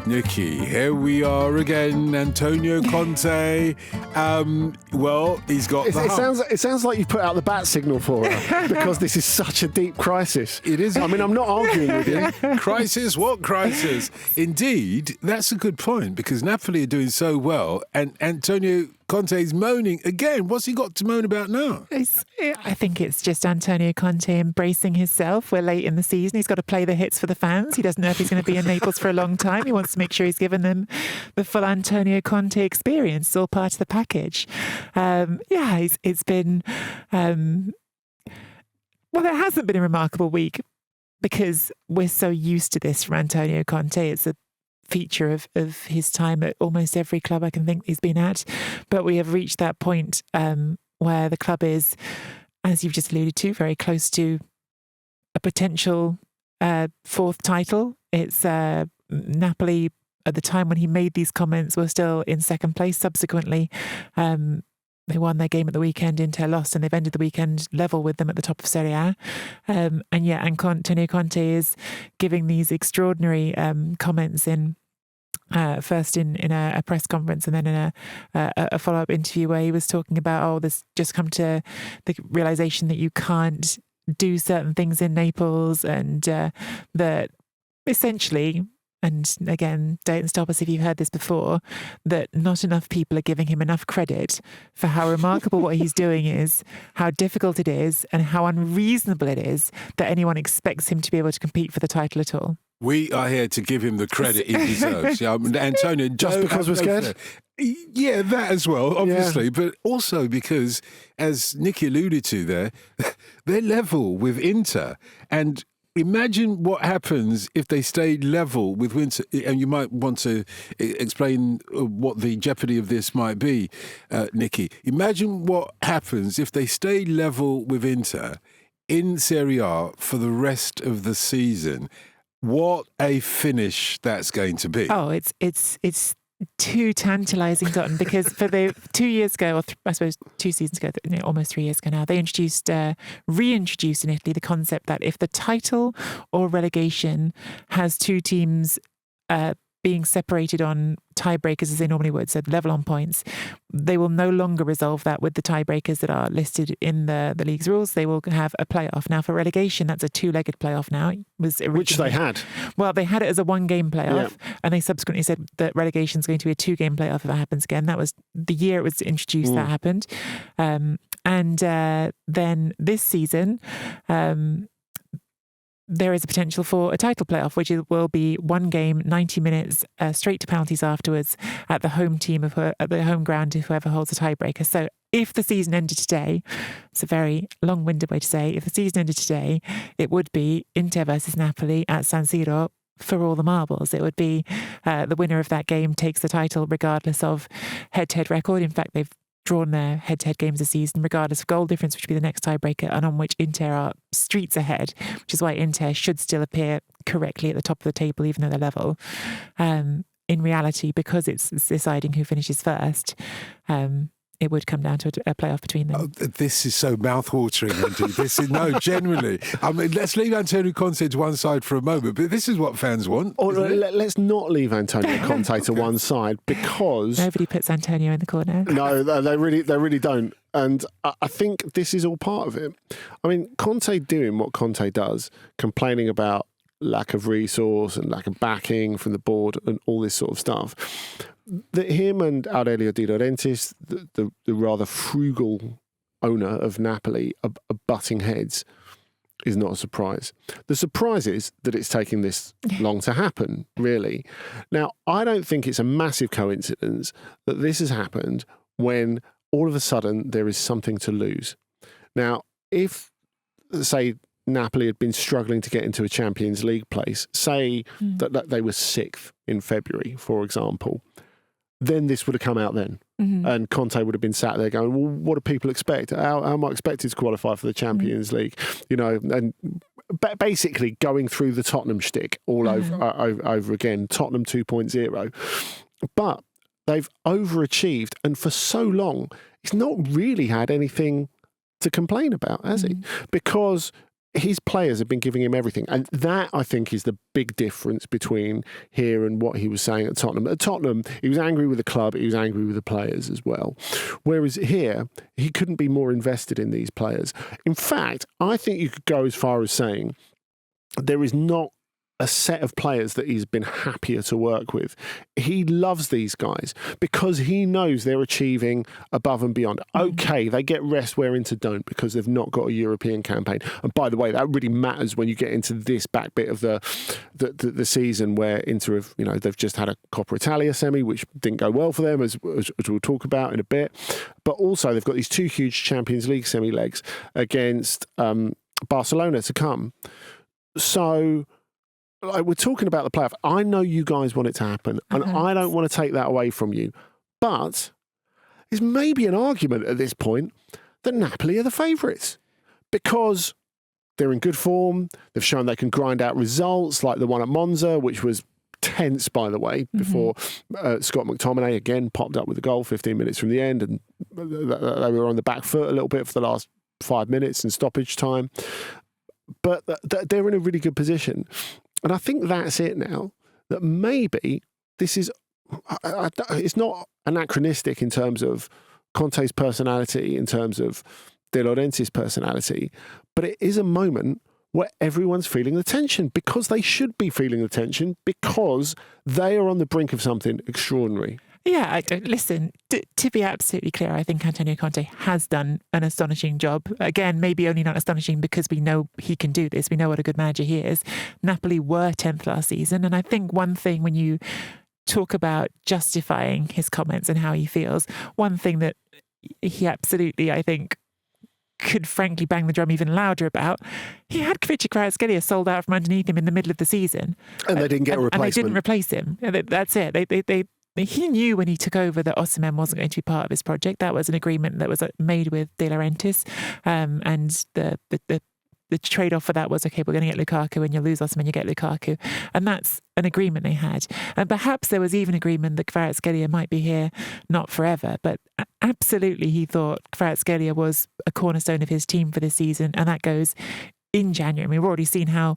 Nicky, here we are again. Antonio Conte. Well, he's got it sounds like you put out the bat signal for her because this is such a deep crisis. It is. I mean, I'm not arguing with you. Crisis? What crisis? Indeed, that's a good point because Napoli are doing so well and Antonio Conte's moaning again. What's he got to moan about now? I think it's just Antonio Conte embracing himself. We're late in the season. He's got to play the hits for the fans. He doesn't know if he's going to be in Naples for a long time. He wants to make sure he's given them the full Antonio Conte experience. It's all part of the package. It's been... Well, it hasn't been a remarkable week because we're so used to this from Antonio Conte. It's a feature of his time at almost every club I can think he's been at. But we have reached that point where the club is, as you've just alluded to, very close to a potential fourth title. It's Napoli, at the time when he made these comments, were still in second place subsequently. They won their game at the weekend, Inter lost, and they've ended the weekend level with them at the top of Serie A. Antonio Conte is giving these extraordinary comments first in a press conference and then in a follow-up interview where he was talking about, this just come to the realization that you can't do certain things in Naples and that essentially... And again, don't stop us if you've heard this before, that not enough people are giving him enough credit for how remarkable what he's doing is, how difficult it is, and how unreasonable it is that anyone expects him to be able to compete for the title at all. We are here to give him the credit he deserves. Antonio, just because we're scared? Yeah, that as well, obviously. Yeah. But also because, as Nicky alluded to there, they're level with Inter. And imagine what happens if they stayed level with Winter, and you might want to explain what the jeopardy of this might be, Nicky. Imagine what happens if they stay level with Inter in Serie A for the rest of the season. What a finish that's going to be. Oh, it's too tantalising, Dotun, because for the 2 years ago, or I suppose 2 seasons ago, almost 3 years ago now, they reintroduced in Italy the concept that if the title or relegation has two teams being separated on tiebreakers as they normally would, so level on points, they will no longer resolve that with the tiebreakers that are listed in the league's rules. They will have a playoff. Now, for relegation, that's a two-legged playoff now. Which they had. Well, they had it as a one-game playoff, and they subsequently said that relegation is going to be a two-game playoff if that happens again. That was the year it was introduced that happened. Then this season... there is a potential for a title playoff, which will be one game, 90 minutes, straight to penalties afterwards at the home team at the home ground of whoever holds a tiebreaker. So if the season ended today, it's a very long-winded way to say, if the season ended today, it would be Inter versus Napoli at San Siro for all the marbles. It would be the winner of that game takes the title regardless of head-to-head record. In fact, they've drawn their head-to-head games this season, regardless of goal difference, which would be the next tiebreaker, and on which Inter are streets ahead, which is why Inter should still appear correctly at the top of the table, even though they're level. In reality, because it's deciding who finishes first, it would come down to a playoff between them. Oh, this is so mouth-watering, Andy. Genuinely. I mean, let's leave Antonio Conte to one side for a moment, but this is what fans want. Or let's not leave Antonio Conte to one side because... Nobody puts Antonio in the corner. No, they really don't. And I think this is all part of it. I mean, Conte doing what Conte does, complaining about lack of resource and lack of backing from the board and all this sort of stuff, that him and Aurelio De Laurentiis, the rather frugal owner of Napoli, are butting heads is not a surprise. The surprise is that it's taking this long to happen, really. Now, I don't think it's a massive coincidence that this has happened when all of a sudden there is something to lose. Now, if, say, Napoli had been struggling to get into a Champions League place, say that they were 6th in February, for example, then this would have come out then. Mm-hmm. And Conte would have been sat there going, well, what do people expect? How am I expected to qualify for the Champions League? You know, and basically going through the Tottenham shtick all over again, Tottenham 2.0. But they've overachieved, and for so long, he's not really had anything to complain about, has he? Because his players have been giving him everything. And that, I think, is the big difference between here and what he was saying at Tottenham. At Tottenham, he was angry with the club, he was angry with the players as well. Whereas here, he couldn't be more invested in these players. In fact, I think you could go as far as saying there is not a set of players that he's been happier to work with. He loves these guys because he knows they're achieving above and beyond. Okay, they get rest where Inter don't because they've not got a European campaign. And by the way, that really matters when you get into this back bit of the season where Inter have, they've just had a Coppa Italia semi, which didn't go well for them, as we'll talk about in a bit. But also they've got these two huge Champions League semi legs against Barcelona to come. So we're talking about the playoff. I know you guys want it to happen, and I don't want to take that away from you. But there's maybe an argument at this point that Napoli are the favourites because they're in good form. They've shown they can grind out results like the one at Monza, which was tense, by the way, before Scott McTominay again popped up with a goal 15 minutes from the end, and they were on the back foot a little bit for the last 5 minutes in stoppage time. But they're in a really good position. And I think that's it now, that maybe this is, it's not anachronistic in terms of Conte's personality, in terms of De Laurentiis' personality, but it is a moment where everyone's feeling the tension because they should be feeling the tension because they are on the brink of something extraordinary. Yeah, listen, to be absolutely clear, I think Antonio Conte has done an astonishing job. Again, maybe only not astonishing because we know he can do this. We know what a good manager he is. Napoli were 10th last season. And I think one thing when you talk about justifying his comments and how he feels, one thing that he absolutely, I think, could frankly bang the drum even louder about, he had Kvaratskhelia sold out from underneath him in the middle of the season. And they didn't get a replacement. And they didn't replace him. That's it. He knew when he took over that Osimhen wasn't going to be part of his project. That was an agreement that was made with De Laurentiis, and the trade-off for that was, okay, we're going to get Lukaku, and you lose Osimhen, you get Lukaku. And that's an agreement they had. And perhaps there was even agreement that Kvaratskhelia might be here not forever, but absolutely he thought Kvaratskhelia was a cornerstone of his team for this season, and that goes in January. We've already seen how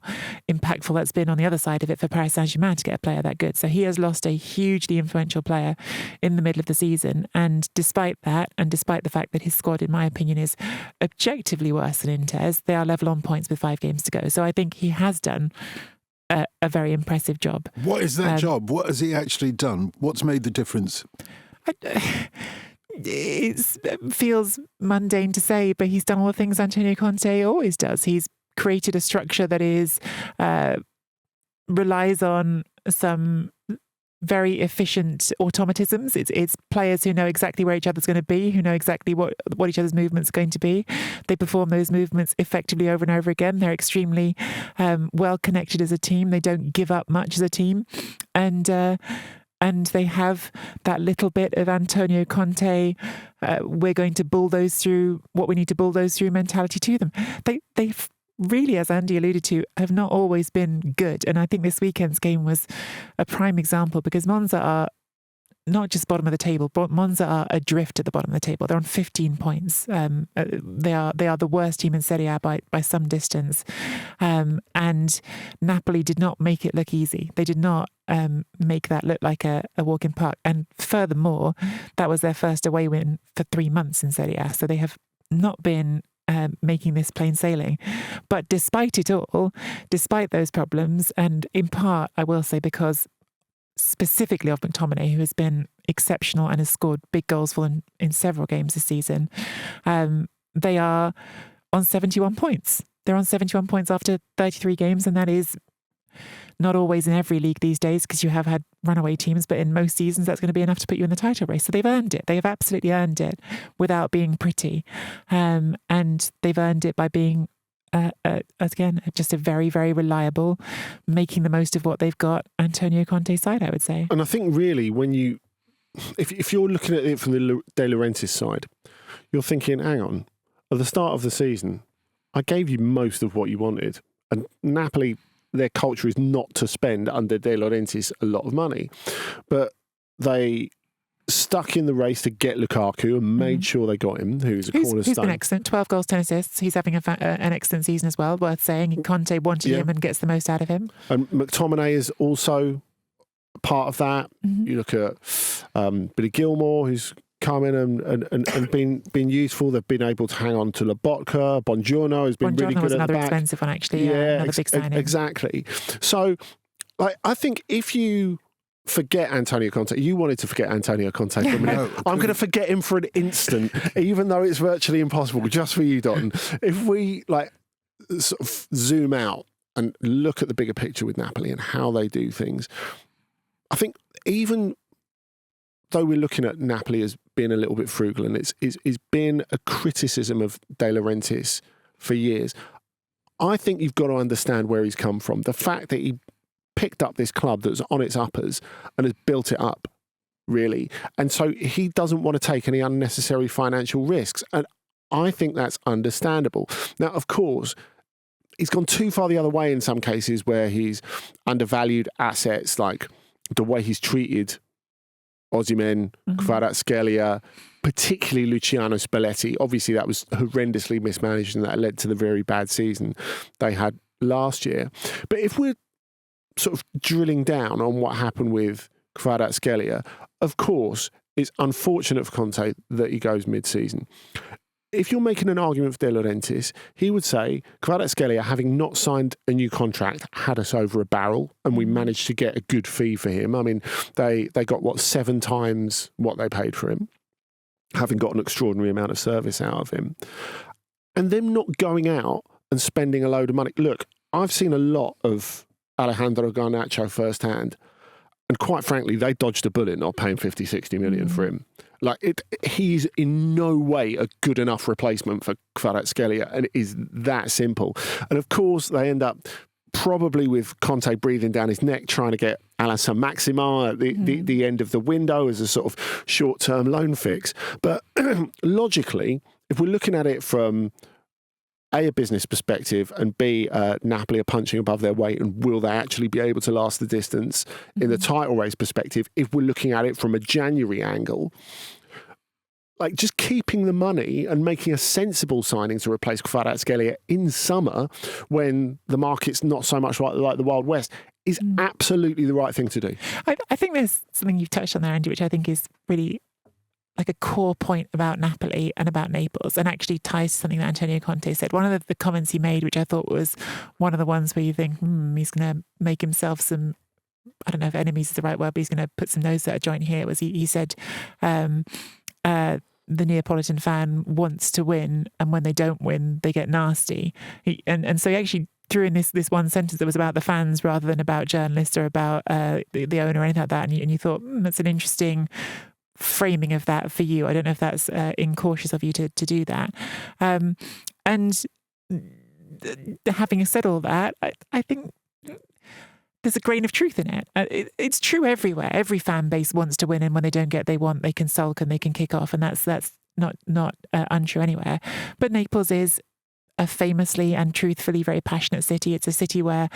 impactful that's been on the other side of it for Paris Saint-Germain to get a player that good. So he has lost a hugely influential player in the middle of the season. And despite that, and despite the fact that his squad, in my opinion, is objectively worse than Inter's, they are level on points with 5 games to go. So I think he has done a very impressive job. What is that job? What has he actually done? What's made the difference? It feels mundane to say, but he's done all the things Antonio Conte always does. He's created a structure that is relies on some very efficient automatisms. It's players who know exactly where each other's going to be, who know exactly what each other's movements are going to be. They perform those movements effectively over and over again. They're extremely well connected as a team. They don't give up much as a team, and they have that little bit of Antonio Conte, we're going to bulldoze through what we need to bulldoze through mentality to them. They really, as Andy alluded to, have not always been good. And I think this weekend's game was a prime example because Monza are not just bottom of the table, but Monza are adrift at the bottom of the table. They're on 15 points. They are the worst team in Serie A by some distance. And Napoli did not make it look easy. They did not make that look like a walk in park. And furthermore, that was their first away win for 3 months in Serie A. So they have not been making this plain sailing. But despite it all, despite those problems, and in part, I will say, because specifically of McTominay, who has been exceptional and has scored big goals for them in several games this season, they are on 71 points. They're on 71 points after 33 games, and that is not always in every league these days because you have had runaway teams, but in most seasons that's going to be enough to put you in the title race. So they've earned it. They have absolutely earned it without being pretty. And they've earned it by being, again, just a very, very reliable, making the most of what they've got Antonio Conte side, I would say. And I think really when if you're looking at it from the De Laurentiis side, you're thinking, hang on, at the start of the season, I gave you most of what you wanted. And Napoli, their culture is not to spend under De Laurentiis a lot of money, but they stuck in the race to get Lukaku and made sure they got him, who's a cornerstone. He's been excellent. 12 goals, 10 assists. He's having an excellent season as well, worth saying. Conte wanted him and gets the most out of him. And McTominay is also part of that. You look at Billy Gilmore, who's come in and been useful. They've been able to hang on to Lobotka. Bongiorno has been really good at the back. Another expensive one, actually. Yeah, another big signing. Exactly. So, I think if you forget Antonio Conte, you wanted to forget Antonio Conte for a minute. No, I'm going to forget him for an instant, even though it's virtually impossible, just for you, Dotun. If we sort of zoom out and look at the bigger picture with Napoli and how they do things, I think even though we're looking at Napoli as being a little bit frugal, and it's been a criticism of De Laurentiis for years, I think you've got to understand where he's come from. The fact that he picked up this club that's on its uppers and has built it up, really. And so he doesn't want to take any unnecessary financial risks. And I think that's understandable. Now, of course, he's gone too far the other way in some cases where he's undervalued assets, like the way he's treated Osimhen, Kvaratskhelia, particularly Luciano Spalletti. Obviously, that was horrendously mismanaged and that led to the very bad season they had last year. But if we're sort of drilling down on what happened with Kvaratskhelia, of course, it's unfortunate for Conte that he goes mid-season. If you're making an argument for De Laurentiis, he would say Kvaratskhelia, having not signed a new contract, had us over a barrel, and we managed to get a good fee for him. I mean, they got 7 times what they paid for him, having got an extraordinary amount of service out of him, and them not going out and spending a load of money. Look, I've seen a lot of Alejandro Garnacho firsthand, and quite frankly, they dodged a bullet not paying 50, 60 million for him. He's in no way a good enough replacement for Kvaratskhelia, and it is that simple. And of course, they end up probably with Conte breathing down his neck, trying to get Alain Saint-Maximin at the end of the window as a sort of short-term loan fix. But logically, if we're looking at it from A, a business perspective, and B, Napoli are punching above their weight, and will they actually be able to last the distance in the title race perspective? If we're looking at it from a January angle, just keeping the money and making a sensible signing to replace Kvaratskhelia in summer when the market's not so much like the Wild West is absolutely the right thing to do. I think there's something you've touched on there, Andy, which I think is really like a core point about Napoli and about Naples, and actually ties to something that Antonio Conte said. One of the comments he made, which I thought was one of the ones where you think, he's going to make himself some, I don't know if enemies is the right word, but he's going to put some nose at a joint here, was he said, the Neapolitan fan wants to win, and when they don't win, they get nasty. And so he actually threw in this one sentence that was about the fans rather than about journalists or about the owner or anything like that. And you thought, that's an interesting framing of that for you. I don't know if that's incautious of you to do that. And having said all that, I think there's a grain of truth in it. It's true everywhere. Every fan base wants to win, and when they don't get they want, they can sulk and they can kick off, and that's not untrue anywhere. But Naples is a famously and truthfully very passionate city. It's a city where,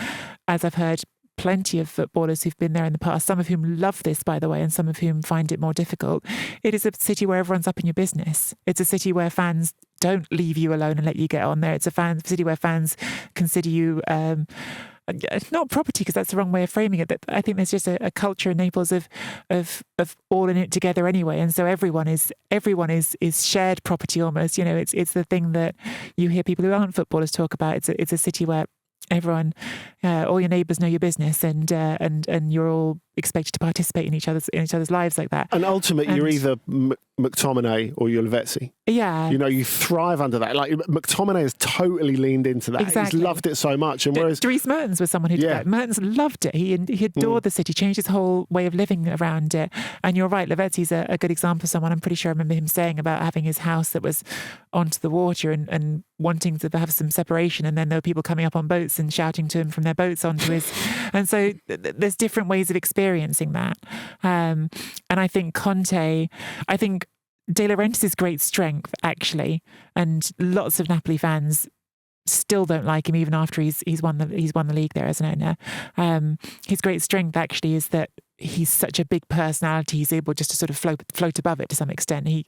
as I've heard plenty of footballers who've been there in the past, some of whom love this, by the way, and some of whom find it more difficult. It is a city where everyone's up in your business. It's a city where fans don't leave you alone and let you get on there. It's a city where fans consider you not property, because that's the wrong way of framing it. But I think there's just a culture in Naples of all in it together anyway, and so everyone is shared property almost. It's the thing that you hear people who aren't footballers talk about. It's a city where everyone, all your neighbours know your business, and you're all expected to participate in each other's lives like that. And ultimately, you're either McTominay or you're Lavezzi. Yeah, you thrive under that. Like McTominay has totally leaned into that. Exactly. He's loved it so much. And whereas Dries Mertens was someone who did that. Mertens loved it. He adored the city, changed his whole way of living around it. And you're right, Lavezzi's a good example of someone. I'm pretty sure I remember him saying about having his house that was onto the water and wanting to have some separation, and then there were people coming up on boats and shouting to him from their boats onto his. And so there's different ways of experiencing that. And I think De Laurentiis' great strength, actually, and lots of Napoli fans still don't like him even after he's won the league there as an owner. His great strength actually is that he's such a big personality. He's able just to sort of float above it to some extent. He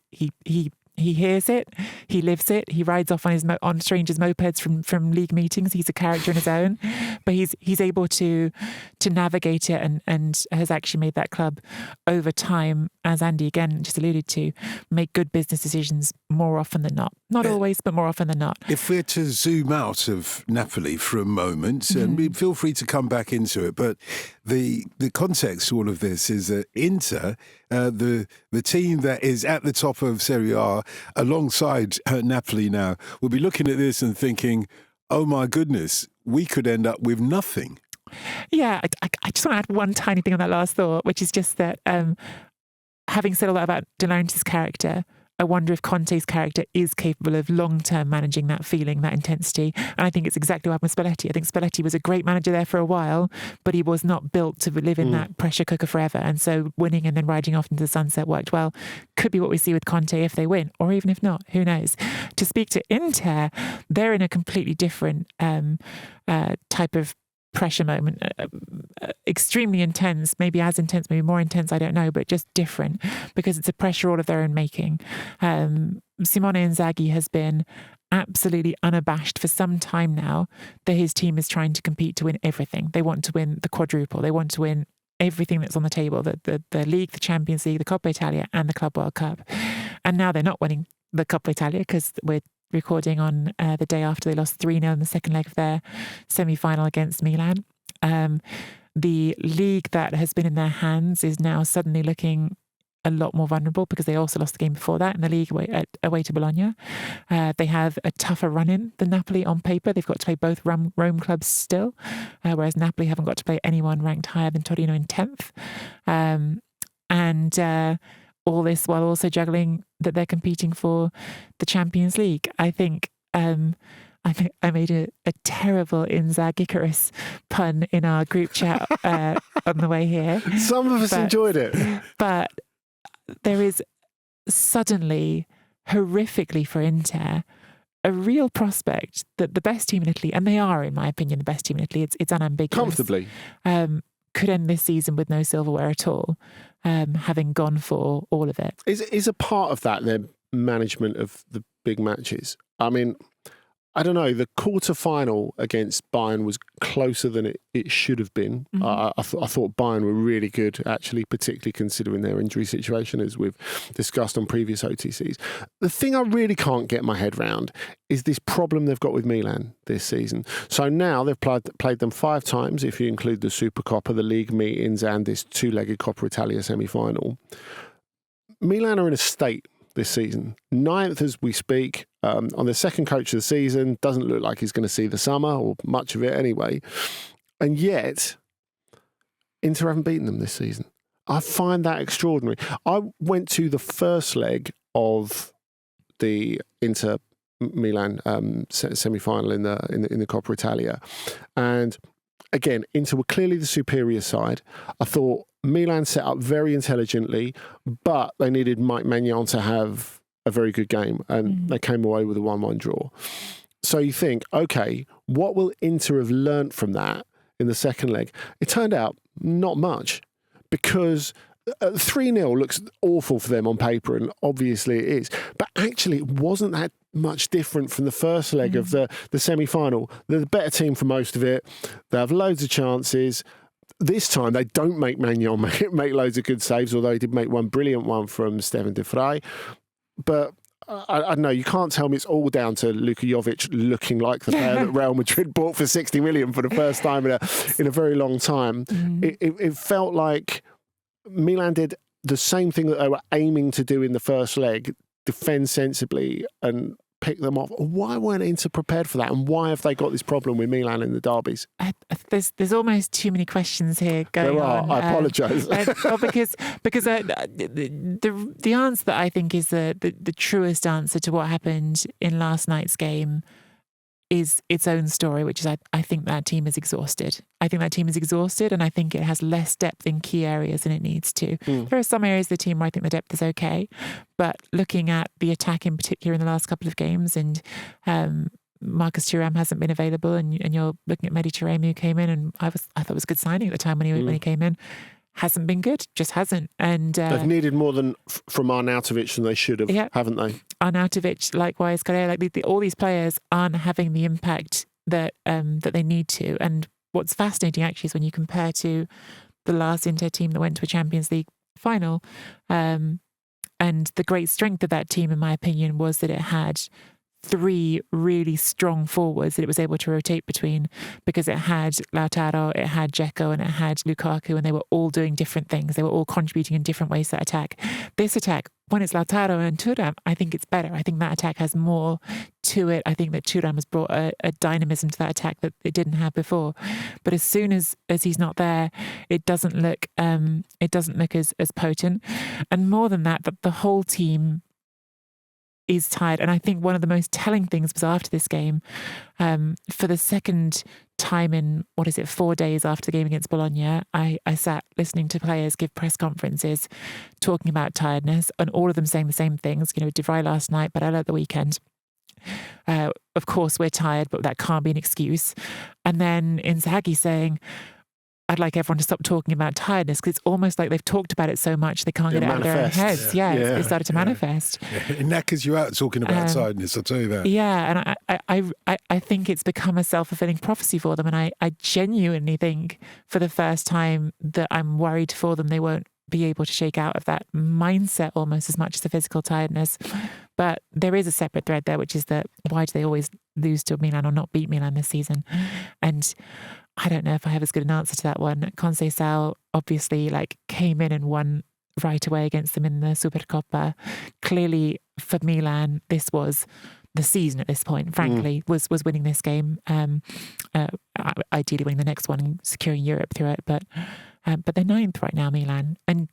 hears it, he lives it. He rides off on on strangers' mopeds from league meetings. He's a character in his own, but he's able to navigate it and has actually made that club over time, as Andy again just alluded to, make good business decisions more often than not. Not always, but more often than not. If we're to zoom out of Napoli for a moment, and feel free to come back into it, but the context to all of this is that Inter, the team that is at the top of Serie A alongside Napoli now, will be looking at this and thinking, oh my goodness, we could end up with nothing. Yeah, I just want to add one tiny thing on that last thought, which is just that having said all that about De Laurentiis' character, I wonder if Conte's character is capable of long-term managing that feeling, that intensity. And I think it's exactly what happened with Spalletti. I think Spalletti was a great manager there for a while, but he was not built to live in that pressure cooker forever. And so winning and then riding off into the sunset worked well. Could be what we see with Conte if they win, or even if not, who knows. To speak to Inter, they're in a completely different type of pressure moment, extremely intense, maybe as intense, maybe more intense, I don't know, but just different, because it's a pressure all of their own making. Simone Inzaghi has been absolutely unabashed for some time now that his team is trying to compete to win everything. They want to win the quadruple. They want to win everything that's on the table, the League, the Champions League, the Coppa Italia and the Club World Cup. And now they're not winning the Coppa Italia because we're recording on the day after they lost 3-0 in the second leg of their semi-final against Milan. The league that has been in their hands is now suddenly looking a lot more vulnerable because they also lost the game before that in the league away to Bologna. They have a tougher run-in than Napoli on paper. They've got to play both Rome clubs still, whereas Napoli haven't got to play anyone ranked higher than Torino in 10th. All this while also juggling that they're competing for the Champions League. I think I made a terrible Inzaghi-Icarus pun in our group chat on the way here. Some of us enjoyed it. But there is suddenly, horrifically for Inter, a real prospect that the best team in Italy, and they are, in my opinion, the best team in Italy, it's unambiguous. Comfortably. Could end this season with no silverware at all, having gone for all of it. Is a part of that their management of the big matches? I mean, I don't know. The quarter-final against Bayern was closer than it should have been. I thought Bayern were really good, actually, particularly considering their injury situation, as we've discussed on previous OTCs. The thing I really can't get my head round is this problem they've got with Milan this season. So now they've played them 5 times, if you include the Supercoppa, the league meetings, and this 2-legged Coppa Italia semi-final. Milan are in a state this season. 9th as we speak, on the second coach of the season. Doesn't look like he's going to see the summer, or much of it anyway. And yet, Inter haven't beaten them this season. I find that extraordinary. I went to the first leg of the Inter Milan semi-final in the Coppa Italia, and again, Inter were clearly the superior side. I thought Milan set up very intelligently, but they needed Mike Maignan to have a very good game, and they came away with a 1-1 draw. So you think, okay, what will Inter have learnt from that in the second leg? It turned out not much, because 3-0 looks awful for them on paper, and obviously it is. But actually, it wasn't that much different from the first leg of the semi-final. They're the better team for most of it. They have loads of chances. This time, they don't make Maignan make loads of good saves, although he did make one brilliant one from Steven de Vrij. But I don't know, you can't tell me it's all down to Luka Jovic looking like the player that Real Madrid bought for 60 million for the first time in a very long time. It felt like Milan did the same thing that they were aiming to do in the first leg, defend sensibly and pick them off. Why weren't Inter prepared for that? And why have they got this problem with Milan in the derbies? There's almost too many questions here going on. I apologise. Because the answer that I think is the truest answer to what happened in last night's game is its own story, which is I think that team is exhausted. I think that team is exhausted, and I think it has less depth in key areas than it needs to. There are some areas of the team where I think the depth is okay, but looking at the attack in particular in the last couple of games, and Marcus Thuram hasn't been available, and you're looking at Mehdi Taremi, who came in, and I thought it was a good signing at the time when he came in. hasn't been good, just hasn't. And they've needed more from Arnautovic than they should have, haven't they? Arnautovic, likewise, all these players aren't having the impact that they need to. And what's fascinating actually is when you compare to the last Inter team that went to a Champions League final, and the great strength of that team, in my opinion, was that it had 3 really strong forwards that it was able to rotate between, because it had Lautaro, it had Dzeko, and it had Lukaku, and they were all doing different things. They were all contributing in different ways to that attack. This attack, when it's Lautaro and Thuram, I think it's better. I think that attack has more to it. I think that Thuram has brought a dynamism to that attack that it didn't have before. But as soon as he's not there, it doesn't look as potent. And more than that, the whole team is tired. And I think one of the most telling things was after this game, for the second time in 4 days after the game against Bologna, I sat listening to players give press conferences talking about tiredness, and all of them saying the same things. Derail last night, but I at the weekend. Of course we're tired, but that can't be an excuse. And then Inzaghi saying, I'd like everyone to stop talking about tiredness, because it's almost like they've talked about it so much they can't get it out of their own heads. It started to manifest. Yeah. It knackers you out talking about tiredness, I'll tell you that. Yeah, and I think it's become a self-fulfilling prophecy for them, and I genuinely think for the first time that I'm worried for them they won't be able to shake out of that mindset almost as much as the physical tiredness. But there is a separate thread there, which is that why do they always lose to Milan or not beat Milan this season? And I don't know if I have as good an answer to that one. Conte-ism obviously came in and won right away against them in the Supercoppa. Clearly for Milan, this was the season at this point, frankly, was winning this game. Ideally winning the next one and securing Europe through it. But they're 9th right now, Milan. And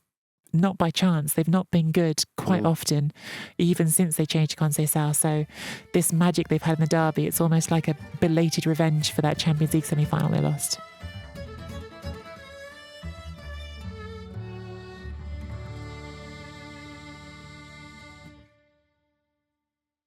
not by chance. They've not been good quite often, even since they changed to Conte-ism. So this magic they've had in the derby, it's almost like a belated revenge for that Champions League semi-final they lost.